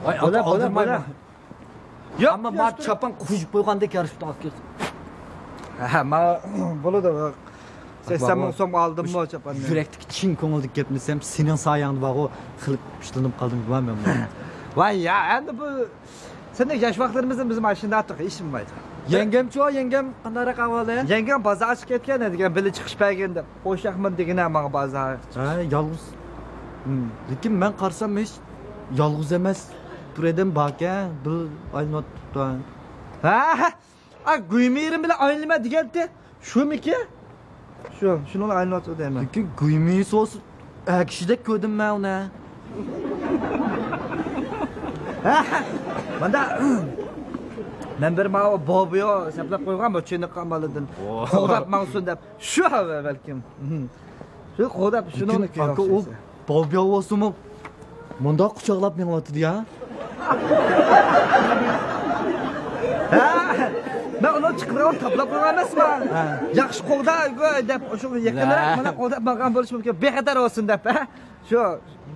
Voy, aldırmayman. Yo'q, ammo men chapan quyib qo'ygandek yarishibdi aka. Ha, men bo'ladi. 80 ming so'm oldim bu chapanni. Yurakdagi chin ko'ngildik gapni desam, sening sayangda bor, qilib ishlanib qoldim bilmayman. Voy, ya, endi bu sendek yosh vaqtlarimizda biz mana shunday attiq ishim bo'ldi. Yengemchi, yengem qanday ahvolda? Yengam bozor chiqib ketgan degan, bili chiqish payganda qo'shaqman degina menga bozor. Ha, yolg'iz. Lekin men qarsam hech yolg'iz emas. Turedim baka, bir aynot tutdan. Ha, guymirim bilan aynlama deganda shumiki? Shuni aynot deyman. Lekin guymi sos akishida ko'rdim men uni. Manda men bir mana bobiyo saplab qo'ygan bu chini qamalidan. Qo'dab mavsun deb. Shu balkim. Shu qo'dab shuni aka u bobiyo o'simi munda quchoqlab meni o'tdi-ya. Ben onu çıkırıp taplap qo'ygan emasman. Yaxshi qo'da deb o'sha yaqinroq mana qo'dab maqam bo'lish mumkin. Bexatar olsin deb, ha? Shu,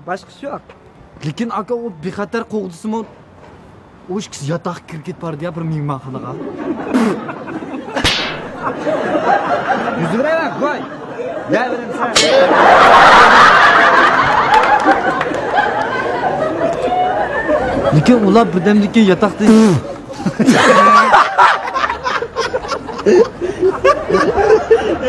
boshqasi yo'q. Lekin aka o bexatar qo'g'disimi o ish yotoq kirib ketpardi ya bir mingman xalaqa. Yuzurayman, qo'y. Gapirim sen. Lekin ular birdamlikka yotoqda